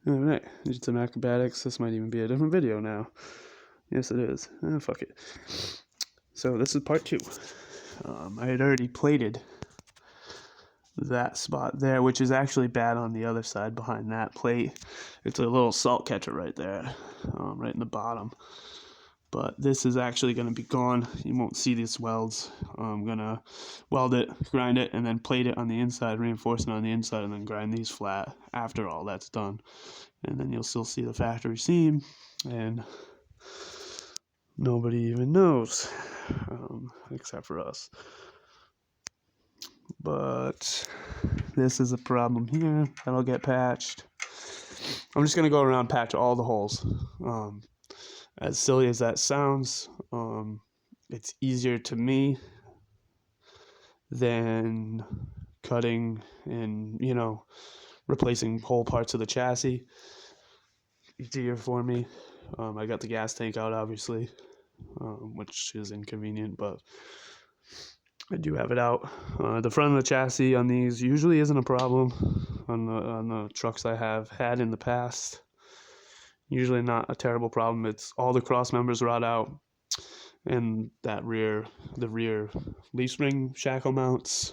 Alright, did some acrobatics. This might even be a different video now. Yes, it is. Fuck it. So this is part 2. I had already plated that spot there, which is actually bad on the other side behind that plate. It's a little salt catcher right there, right in the bottom. But this is actually going to be gone. You won't see these welds. I'm going to weld it, grind it, and then plate it on the inside, reinforce it on the inside, and then grind these flat after all that's done. And then you'll still see the factory seam, and nobody even knows, except for us. But this is a problem here. That'll get patched. I'm just going to go around and patch all the holes. As silly as that sounds, it's easier to me than cutting and, replacing whole parts of the chassis. Easier for me. I got the gas tank out, obviously, which is inconvenient, but I do have it out. The front of the chassis on these usually isn't a problem on the trucks I have had in the past. Usually not a terrible problem. It's all the cross members rot out, and the rear leaf spring shackle mounts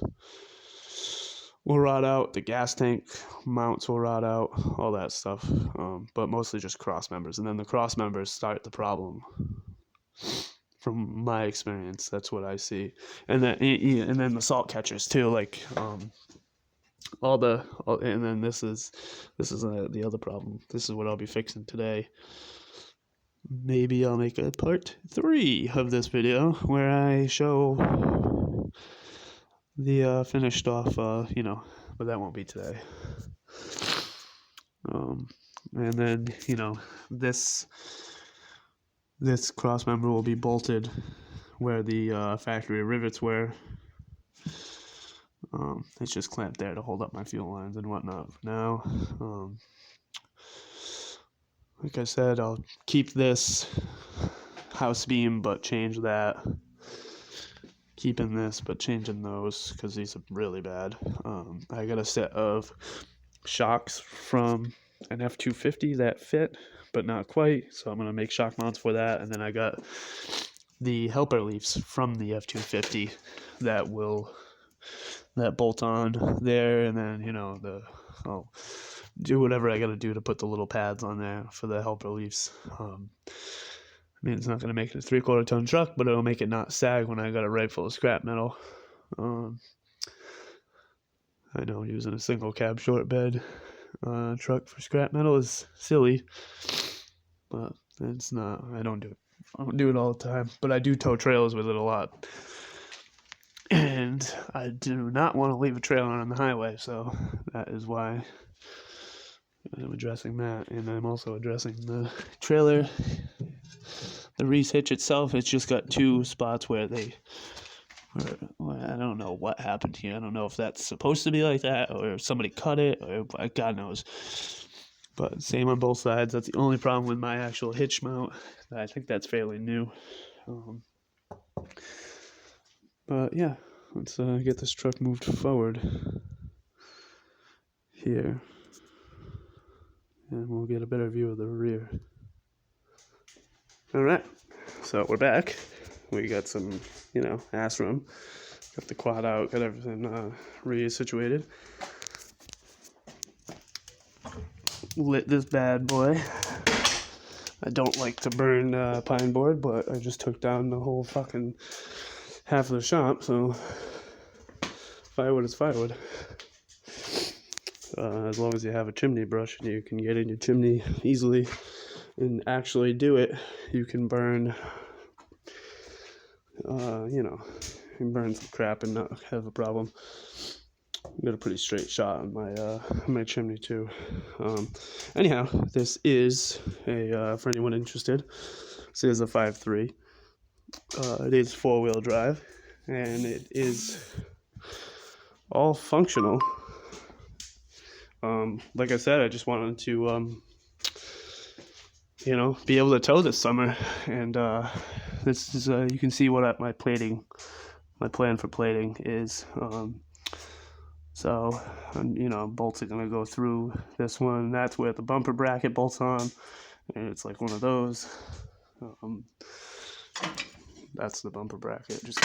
will rot out. The gas tank mounts will rot out. All that stuff, but mostly just cross members. And then the cross members start the problem. From my experience, that's what I see. And then the salt catchers too, like and then this is the other problem. This is what I'll be fixing today. Maybe I'll make a part 3 of this video where I show the finished off, but that won't be today. And then this cross member will be bolted where the factory rivets were. It's just clamped there to hold up my fuel lines and whatnot for now. Like I said, I'll keep this house beam but change that. Keeping this but changing those because these are really bad. I got a set of shocks from an F250 that fit but not quite, so I'm going to make shock mounts for that. And then I got the helper leaves from the F250 that bolt on there, and then I'll do whatever I got to do to put the little pads on there for the helper leaves. It's not going to make it a 3/4 ton truck, but it'll make it not sag when I got a right full of scrap metal. I know using a single cab short bed truck for scrap metal is silly, but it's not. I don't do it all the time, but I do tow trailers with it a lot. And I do not want to leave a trailer on the highway, so that is why I'm addressing that. And I'm also addressing the trailer. The Reese hitch itself, it's just got 2 spots where I don't know what happened here. I don't know if that's supposed to be like that, or if somebody cut it, or God knows. But same on both sides. That's the only problem with my actual hitch mount. I think that's fairly new. But yeah, let's get this truck moved forward here, and we'll get a better view of the rear. Alright, so we're back. We got some, ass room. Got the quad out, got everything re-situated. Lit this bad boy. I don't like to burn pine board, but I just took down the whole fucking half of the shop, so firewood is firewood. As long as you have a chimney brush and you can get in your chimney easily and actually do it, you can burn, you can burn some crap and not have a problem. I got a pretty straight shot on my chimney too. Anyhow, this is for anyone interested, this is a 5.3. It is 4-wheel drive, and it is all functional. Like I said, I just wanted to, be able to tow this summer, and this is you can see what my plan for plating is. So, you know, bolts are gonna go through this one. That's where the bumper bracket bolts on, and it's like one of those. That's the bumper bracket, just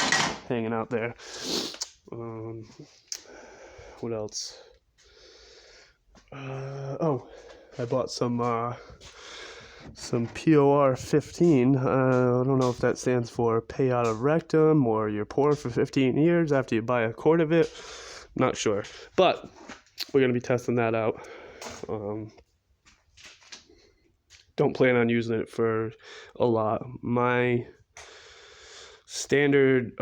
hanging out there. What else? Oh, I bought some POR 15. I don't know if that stands for pay out of rectum or you're poor for 15 years after you buy a quart of it. Not sure, but we're gonna be testing that out. Don't plan on using it for a lot. My standard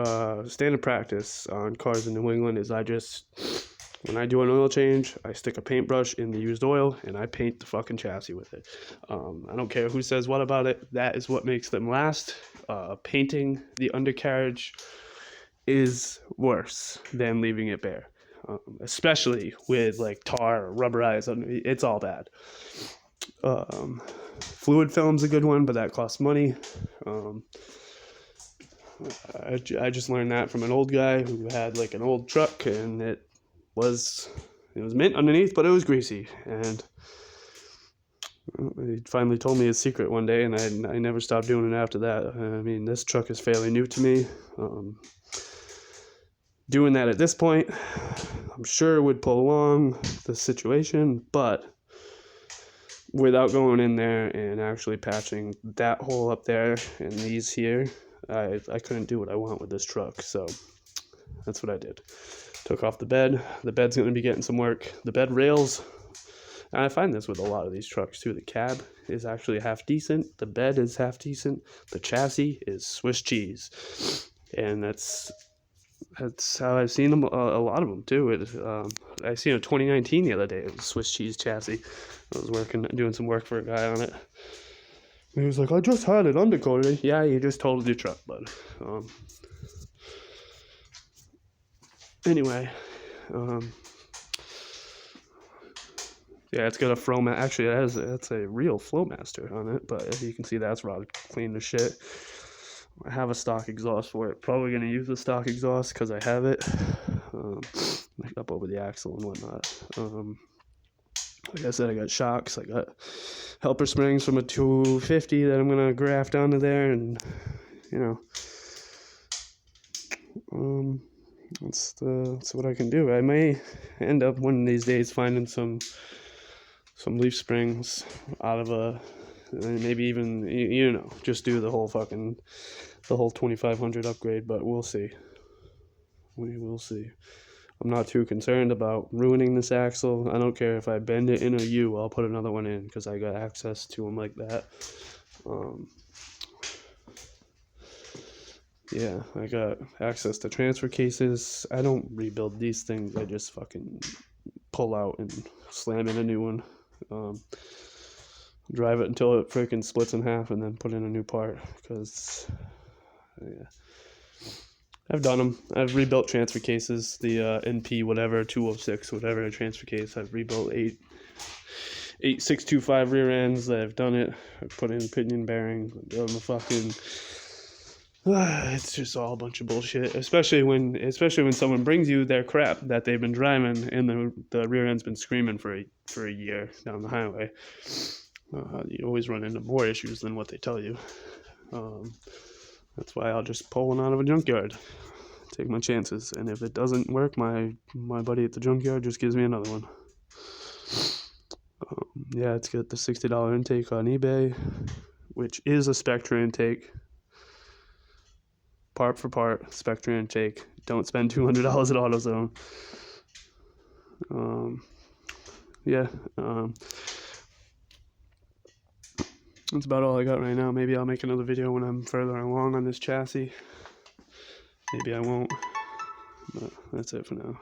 practice on cars in New England is when I do an oil change, I stick a paintbrush in the used oil and I paint the fucking chassis with it. I don't care who says what about it. That is what makes them last. Painting the undercarriage is worse than leaving it bare, especially with like tar or rubberized. It's all bad. Fluid film's a good one, but that costs money. I just learned that from an old guy who had like an old truck, and it was mint underneath, but it was greasy. And he finally told me his secret one day, and I never stopped doing it after that. I mean, this truck is fairly new to me. Doing that at this point, I'm sure would prolong the situation, but without going in there and actually patching that hole up there and these here, I couldn't do what I want with this truck. So that's what I did. Took off the bed. The bed's going to be getting some work. The bed rails, and I find this with a lot of these trucks too. The cab is actually half decent. The bed is half decent. The chassis is Swiss cheese. And that's how I've seen them, a lot of them too. I seen a 2019 the other day. It was a Swiss cheese chassis. I was doing some work for a guy on it. And he was like, I just had it undercoated. Yeah, you just totaled your truck, bud. Anyway, yeah, it's got a Flowmaster. Actually, that's a real Flowmaster on it, but as you can see, that's rotted clean to shit. I have a stock exhaust for it. Probably going to use the stock exhaust because I have it. Up over the axle and whatnot. Like I said, I got shocks. I got helper springs from a 250 that I'm going to graft onto there. And, you know, that's what I can do. I may end up one of these days finding some leaf springs out of maybe even, you know, just do the whole 2500 upgrade, but we'll see. We will see. I'm not too concerned about ruining this axle. I don't care if I bend it in a U, I'll put another one in because I got access to them like that. Yeah, I got access to transfer cases. I don't rebuild these things. I just fucking pull out and slam in a new one. Drive it until it freaking splits in half and then put in a new part because, yeah. I've done them. I've rebuilt transfer cases, the NP whatever, 206 whatever transfer case. I've rebuilt 8625 rear ends. I've done it. I've put in pinion bearings. I've done the fucking... it's just all a bunch of bullshit. Especially when someone brings you their crap that they've been driving and the rear end's been screaming for a year down the highway. You always run into more issues than what they tell you. That's why I'll just pull one out of a junkyard. Take my chances. And if it doesn't work, my buddy at the junkyard just gives me another one. Yeah, it's got the $60 intake on eBay, which is a Spectra intake. Part for part, Spectra intake. Don't spend $200 at AutoZone. Yeah. That's about all I got right now. Maybe I'll make another video when I'm further along on this chassis. Maybe I won't. But that's it for now.